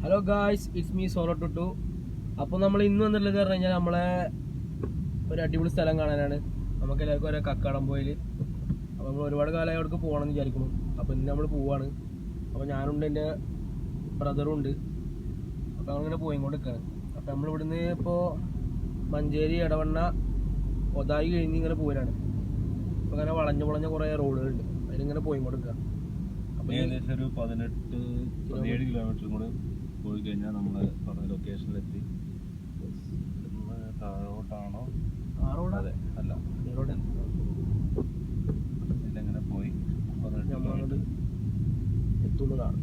Hello guys, it's me സോളോ ടുട്ടു. അപ്പോൾ നമ്മൾ ഇന്ന് വന്നിട്ടുള്ളത് പറഞ്ഞു കഴിഞ്ഞാൽ നമ്മളെ ഒരു അടിപൊളി സ്ഥലം കാണാനാണ്. നമുക്ക് എല്ലാവർക്കും ഒരു കക്കാടംപൊയിൽ. അപ്പോൾ നമ്മൾ ഒരുപാട് കാലമായി അവിടേക്ക് പോകണമെന്ന് വിചാരിക്കുന്നു. അപ്പോൾ ഇന്ന് നമ്മൾ പോവാണ്. അപ്പോൾ ഞാനുണ്ട്, എൻ്റെ ബ്രദറും ഉണ്ട്. അപ്പോൾ നമ്മളിങ്ങനെ പോയിക്കൊണ്ട് നിൽക്കുകയാണ്. അപ്പോൾ നമ്മൾ ഇവിടുന്ന് ഇപ്പോൾ മഞ്ചേരി, എടവണ്ണ, ഒതായി കഴിഞ്ഞ് ഇങ്ങനെ പോരാണ്. അപ്പോൾ അങ്ങനെ വളഞ്ഞ കുറേ റോഡുകളുണ്ട്, അതിലിങ്ങനെ പോയിക്കൊണ്ട് നിൽക്കുക. അപ്പോൾ ഏകദേശം ഒരു 17 കിലോമീറ്ററും കൂടെ പോയി കഴിഞ്ഞാൽ നമ്മൾ പറഞ്ഞ ലൊക്കേഷനിലെത്തി. താഴോട്ടാണോ? അതെ, അല്ല, ഇതിലെങ്ങനെ പോയി നമ്മളങ്ങോട്ട് എത്തുന്നതാണ്.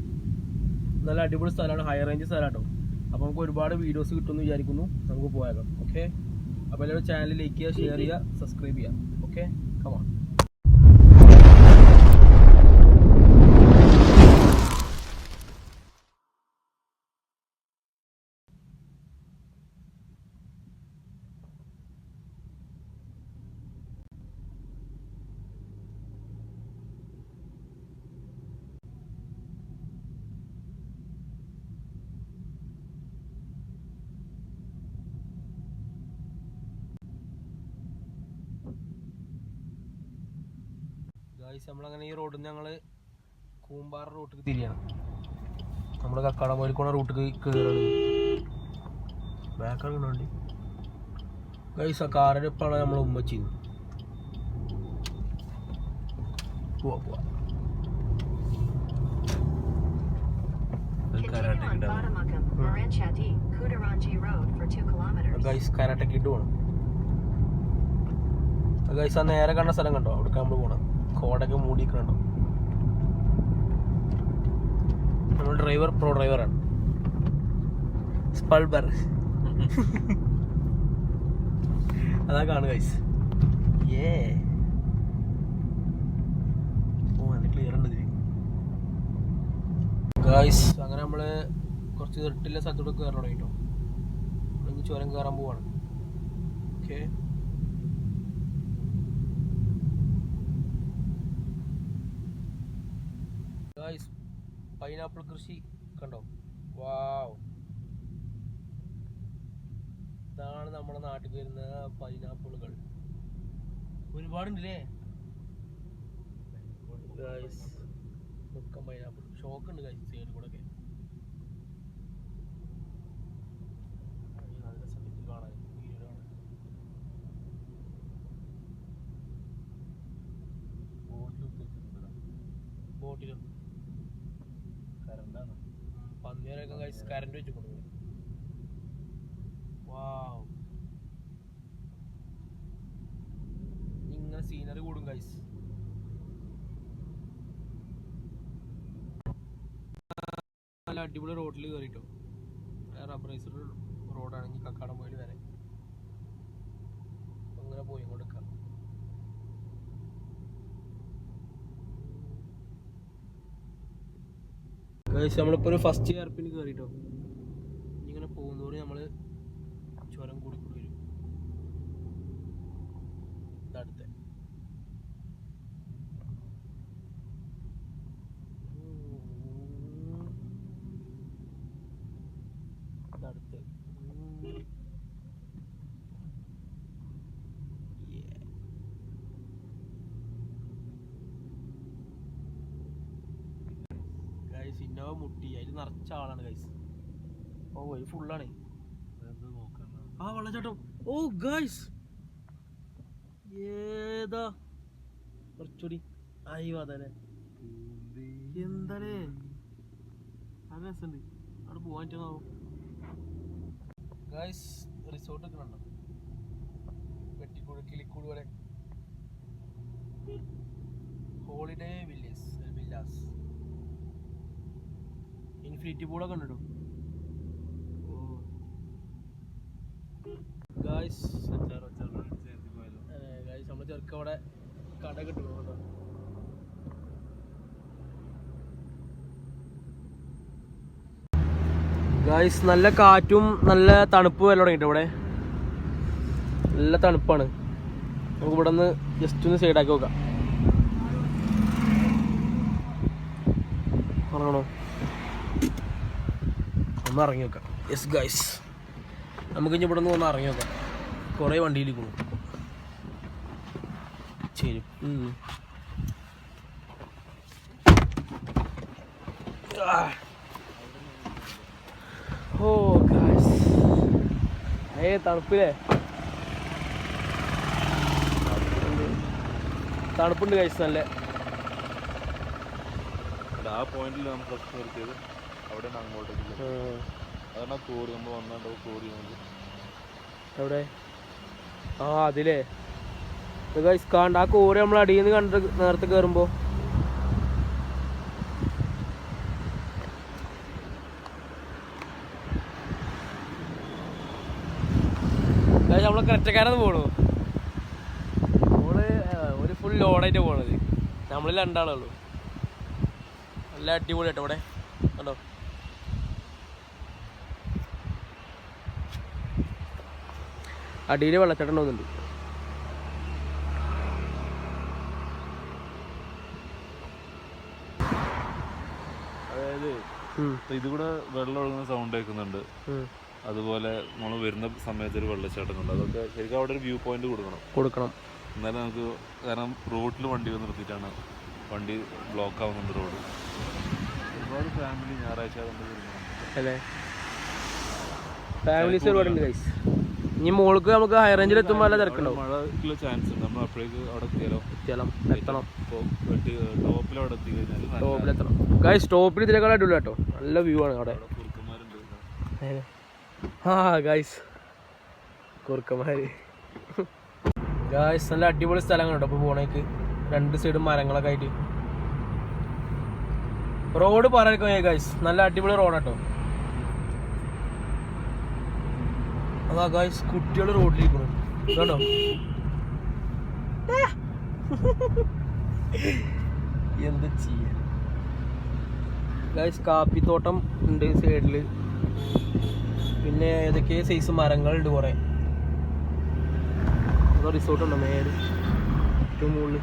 നല്ല അടിപൊളി സ്ഥലമാണ്, ഹൈ റേഞ്ച് സ്ഥലമാട്ടോ. അപ്പോൾ നമുക്ക് ഒരുപാട് വീഡിയോസ് കിട്ടുമെന്ന് വിചാരിക്കുന്നു. നമുക്ക് പോയേക്കാം. ഓക്കെ, അപ്പോൾ എല്ലാവരും ചാനൽ ലൈക്ക് ചെയ്യുക, ഷെയർ ചെയ്യുക, സബ്സ്ക്രൈബ് ചെയ്യുക. Okay, come on. ഗായ്സ്, നമ്മളങ്ങനെ ഈ റോഡിൽ നിന്ന് ഞങ്ങൾ കൂമ്പാറ റൂട്ടിലേക്ക് തിരിയാണ്. നമ്മൾ കക്കാടംപൊയിൽക്കോണ റൂട്ടിലേക്ക് കയറുകയാണ്. ബാക്കാണ് വണ്ടി. ഗായ്സ്, ആ കാറിൻ്റെ ഇപ്പാണ് നമ്മൾ ഉമ്മച്ചി. പോവാ ഗായ്സ്, കരാട്ടക്കിട്ട് പോകണം. ഗായ്സ്, ആ നേരെ കണ്ട സ്ഥലം കണ്ടോ? അവിടെ നമ്മൾ പോകണം. കോടൊക്കെ മൂടിക്കണോ? നമ്മൾ ഡ്രൈവർ പ്രോ ഡ്രൈവറാണ്. സ്പൾബർ അതാ കാണുക ഗൈസ്. ക്ലിയർ ഉണ്ട് ഗൈസ്. അങ്ങനെ നമ്മള് കുറച്ച് ഇരുട്ടില്ല സ്ഥലത്തോട്ട് കയറണം തുടങ്ങിട്ടോ. നമ്മളിന്ന് ചുരം കയറാൻ പോവാണ്. ഓക്കെ, ഗൈസ്, പൈനാപ്പിൾ കൃഷി കണ്ടോ? വാവ്, ഇതാണ് നമ്മുടെ നാട്ടിൽ വരുന്ന പൈനാപ്പിളുകൾ. ഒരുപാടുണ്ടല്ലേ ഗൈസ്. മുക്കം പൈനാപ്പിൾ ഷോക്ക് ഉണ്ട് ഗൈസ്, സൈഡിൽ കൂടെ ഒക്കെ. നല്ല സമയത്ത് കാണാൻ വീഡിയോ കാണാൻ. ബോട്ടിലും പന്നിയൊക്കെ ഗൈസ് കറണ്ട് വെച്ച് കൊടുക്കും. വാവ്, ഇങ്ങനെ സീനറി കൂടും ഗൈസ്. നല്ല അടിപൊളി റോഡിൽ കയറിട്ടോ. റബ്ബറൈസ്ഡ് റോഡാണെങ്കിൽ കക്കാടംപൊയിൽ വരെ അങ്ങനെ പോയി കൊടുക്കാം. നമ്മളിപ്പോൾ ഒരു ഫസ്റ്റ് എയർപിന് കയറിട്ടോ. ഇങ്ങനെ പോകുന്നതോടെ നമ്മൾ ചുരം കൂടി വരും. ഇതടുത്ത് ഇന്നോവ മുട്ടി, അതിൽ നിറച്ച ആളാണ് ഗൈസ്. ഓ, ഇത് ഫുള്ളാണ്. ആ വെള്ളച്ചാട്ടം. ഓ ഗൈസ്, ഏതാ കുറച്ചുകൂടി അയ്യോ അതല്ലേ. എന്താണേ നല്ല രസമുണ്ട്. അവിടെ പോകാൻ പറ്റുമോ ഗൈസ്? റിസോർട്ടൊക്കെ ഉണ്ടോ? വെട്ടിക്കൂട്, കിളിക്കൂട് പോലെ. ഹോളിഡേ വില്ലാസ്, ഇൻഫിനിറ്റി പൂളൊക്കെ ഉണ്ട് ഗായ്സ്. നമ്മൾ ചെറുക്ക അവിടെ കട കിട്ടും കേട്ടോ. ഗായ്സ്, നല്ല കാറ്റും നല്ല തണുപ്പും എല്ലാം തുടങ്ങിയിട്ട് ഇവിടെ. നല്ല തണുപ്പാണ്. നമുക്ക് ഇവിടെ നിന്ന് ജസ്റ്റ് ഒന്ന് സൈഡാക്കി നോക്കാം. ഇറങ്ങണോ? ഒന്ന് ഇറങ്ങി നോക്കാം. യെസ് ഗൈസ്, നമുക്ക് ഇനി ഇവിടെ നിന്ന് ഒന്ന് ഇറങ്ങി നോക്കാം. കുറേ വണ്ടിയിൽ പോകും. ശരി, ഓ ഗൈസ്, തണുപ്പില്ലേ? തണുപ്പുണ്ട് ഗൈസ്, നല്ല. ആ പോയിന്റിൽ നമ്മൾ ഫസ്റ്റ് നിർത്തിയത് അവിടെയാണ് അങ്ങോട്ടേക്ക്. അതാണ് കോറി നമ്മൾ വന്നാണ്ടോ കോറി എവിടെ? ആ അതിലേ ഗൈസ് കണ്ട ആ കോറി നമ്മൾ അടിയിൽ നിന്ന് കണ്ടിട്ട് നേരത്തെ കയറുമ്പോൾ നമ്മളെ കറ്റക്കാരെന്ന് പോണു. നമ്മള് ഒരു ഫുൾ ലോഡായിട്ട് പോണത്. നമ്മളിൽ രണ്ടാളുള്ളൂ. നല്ല അടിപൊളി കേട്ടോ ഇവിടെ കണ്ടോ. അടിയിൽ വെള്ളച്ചാട്ടം തോന്നുന്നുണ്ട്. അതായത് ഇത് കൂടെ വെള്ളം ഒഴുകുന്ന സൗണ്ട് കേൾക്കുന്നുണ്ട്. അതുപോലെ നമ്മൾ വരുന്ന സമയത്ത് ഒരു വെള്ളച്ചാട്ടം ഉണ്ട്. അതൊക്കെ ശരിക്കും അവിടെ ഒരു വ്യൂ പോയിന്റ് കൊടുക്കണം. എന്നാലും നമുക്ക്, കാരണം റോഡിൽ വണ്ടി വന്ന് നിർത്തിയിട്ടാണ് വണ്ടി ബ്ലോക്ക് ആവുന്നുണ്ട് റോഡ്. ഒരുപാട് ഫാമിലി ഞായറാഴ്ച അല്ലേ, ഫാമിലീസ് ഒരുപാടുണ്ട് ഗൈസ്. ഇനി മോൾക്ക് നമുക്ക് ഹൈ റേഞ്ചിൽ എത്തുമ്പോൾ നല്ല തിരക്കുണ്ടാവും. മഴയ്ക്കുള്ള ചാൻസ് ഉണ്ട്. നമ്മൾ അപ്പോഴേക്ക് അവിടെ എത്തണം. ടോപ്പിൽ അവിടെ എത്തി കഴിഞ്ഞാൽ ടോപ്പിലെത്തണം ഗൈസ്. ടോപ്പിൽ ഇതിനേക്കാൾ അടിപൊളി കേട്ടോ, നല്ല വ്യൂ ആണ് അവിടെ. ആ ഗൈസ്, കുറുക്കന്മാര് ഗൈസ്, നല്ല അടിപൊളി സ്ഥലങ്ങളുണ്ട്. അപ്പോൾ പോണേക്ക് രണ്ട് സൈഡും മരങ്ങളൊക്കെ ആയിട്ട് റോഡ് പറയാനൊക്കെ വയ്യ ഗൈസ്. നല്ല അടിപൊളി റോഡാട്ടോ. അതാ ഗൈസ്, കുട്ടികൾ റോഡിലിരിക്കണം കേട്ടോ. എന്താ ചെയ്യാ ഗൈസ്. കാപ്പിത്തോട്ടം ഉണ്ട് സൈഡില്. പിന്നെ ഏതൊക്കെ സൈസ് മരങ്ങളുണ്ട് കുറേ. റിസോർട്ട് ഉണ്ടോ മേലെ ഏറ്റവും മുകളിൽ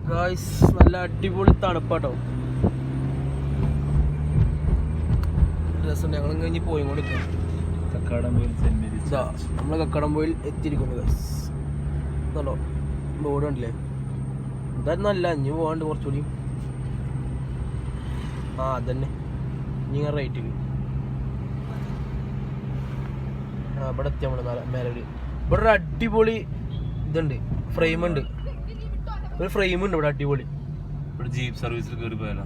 ഗൈസ്. നല്ല അടിപൊളി തണുപ്പാട്ടോ, രസം. ഞങ്ങൾ കഴിഞ്ഞ് പോയി കൊണ്ടിരിക്കാം. നമ്മള് കക്കാടംപോയിൽ എത്തിയിരിക്കുന്നു ഗൈസ്. ഇതല്ലോ ബോർഡ് കണ്ടില്ലേ? എന്തായാലും നല്ല അഞ്ഞു പോകാണ്ട് കുറച്ചുകൂടി. ആ അതന്നെ, ഇനി റൈറ്റിൽ ഇവിടെ എത്തിയാൽ മേലെ. ഇവിടെ ഒരു അടിപൊളി ഇതുണ്ട്, ഫ്രെയിമുണ്ട്. ഒരു ഫ്രെയിമുണ്ട് ഇവിടെ അടിപൊളി. ജീപ്പ് സർവീസിൽ കയറി പോയാലോ?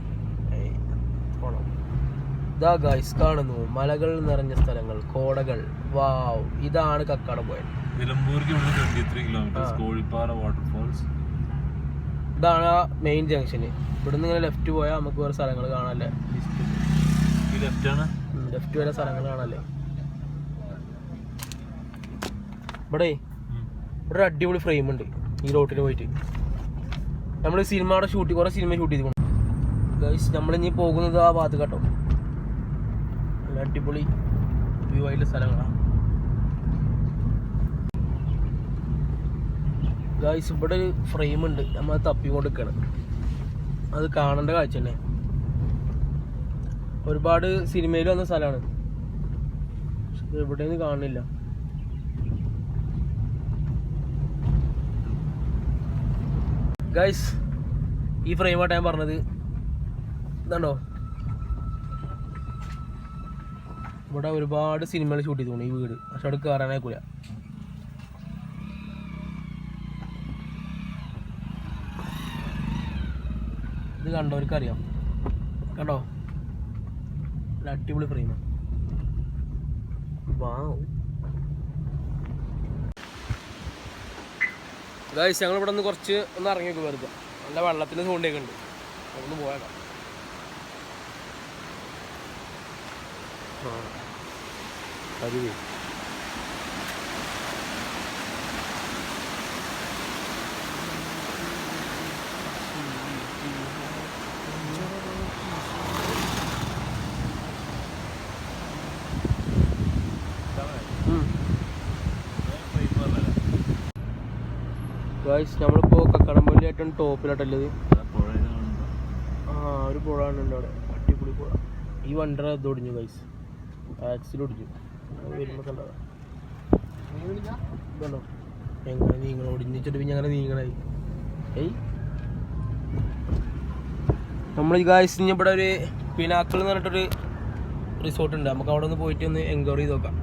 ഇതാ ഗൈസ് കാണുന്നു, മലകൾ നിറഞ്ഞ സ്ഥലങ്ങൾ, കോടകൾ. വാവ്, ഇതാണ് കക്കാടംപോയിൽ. നിലമ്പൂർക്ക് 23 കിലോമീറ്റർ. കോഴിപ്പാറ വാട്ടർഫോൾസ്. ഇതാണ് ആ മെയിൻ ജംഗ്ഷന്. ഇവിടുന്ന് ഇങ്ങനെ ലെഫ്റ്റ് പോയാൽ നമുക്ക് വേറെ സ്ഥലങ്ങൾ കാണാല്ലേ. ലെഫ്റ്റ് വരെ സ്ഥലങ്ങൾ കാണാല്ലേ. ഇവിടെ ഒരു അടിപൊളി ഫ്രെയിം ഉണ്ട് ഈ റോട്ടിന് പോയിട്ട്. നമ്മൾ സിനിമയുടെ കുറേ സിനിമ ഷൂട്ട് ചെയ്തിട്ടുണ്ട് ഗൈസ്. നമ്മളിനി പോകുന്നത് ആ ഭാഗത്ത് കേട്ടോ. നല്ല അടിപൊളി വ്യൂ ആയിട്ടുള്ള സ്ഥലങ്ങളാണ് ഗൈസ്. ഇവിടെ ഒരു ഫ്രെയിം ഉണ്ട്, നമ്മൾ തപ്പിക്കൊണ്ട് നിൽക്കുകയാണ്. അത് കാണേണ്ട കാഴ്ച തന്നെ. ഒരുപാട് സിനിമയിൽ വന്ന സ്ഥലമാണ്, എവിടെയൊന്നും കാണുന്നില്ല. ഗൈസ്, ഈ ഫ്രെയിമായിട്ട് ഞാൻ പറഞ്ഞത് ഇതാണ്ടോ. ഇവിടെ ഒരുപാട് സിനിമകൾ ഷൂട്ട് ചെയ്തു ഈ വീട്. പക്ഷെ അവിടെ കയറാനായിക്കൂല. ഇത് കണ്ടവർക്ക് അറിയാം. കണ്ടോ, അടിപൊളി ഫ്രെയിം. ഗൈസ്, ഞങ്ങൾ ഇവിടെ നിന്ന് കുറച്ച് ഒന്ന് ഇറങ്ങി നോക്കും വെറുതെ. നല്ല വെള്ളത്തിന് സൗണ്ടൊക്കെ ഉണ്ട്. ഒന്ന് പോയേക്കാം. അരുവേ ഗൈസ്, നമ്മളിപ്പോൾ കക്കാടംപൊയിലെ ഏറ്റവും ടോപ്പിലായിട്ടുള്ളത്. ആ ഒരു പുഴ ഉണ്ട് അവിടെ, അടിപൊളി പുഴ. ഈ വണ്ടർ ഇത് ഒടിഞ്ഞു ഗൈസ്, ആക്സിൽ ഒടിഞ്ഞു. അത് വരുമ്പോൾ കണ്ടതാ ഇതുണ്ടോ എങ്ങനെ നീങ്ങണം, ഒടിഞ്ഞിട്ട് പിന്നെ അങ്ങനെ നീങ്ങണായി. ഏയ് നമ്മൾ ഈ ഗൈസ് ഇനി ഇവിടെ ഒരു പിനാക്കിൾ എന്ന് പറഞ്ഞിട്ടൊരു റിസോർട്ട് ഉണ്ട്, നമുക്ക് അവിടെ ഒന്ന് പോയിട്ട് ഒന്ന് എൻക്വയറി ചെയ്ത് നോക്കാം.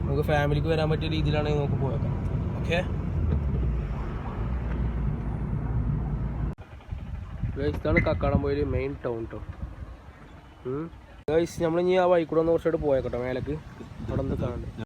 നമുക്ക് ഫാമിലിക്ക് വരാൻ പറ്റിയ രീതിയിലാണെങ്കിൽ നമുക്ക് പോയേക്കാം. ഓക്കെ ഗൈസ്, ഇതാണ് കക്കാടംപൊയിൽ മെയിൻ ടൗൺ കേട്ടോ. ഗൈസ് നമ്മളിനി ആ വഴിക്കൂടെ ഒന്ന് കുറച്ചായിട്ട് പോയേക്കട്ടോ മേലേക്ക്, അവിടെ ഒന്ന് കാണുന്നുണ്ട്.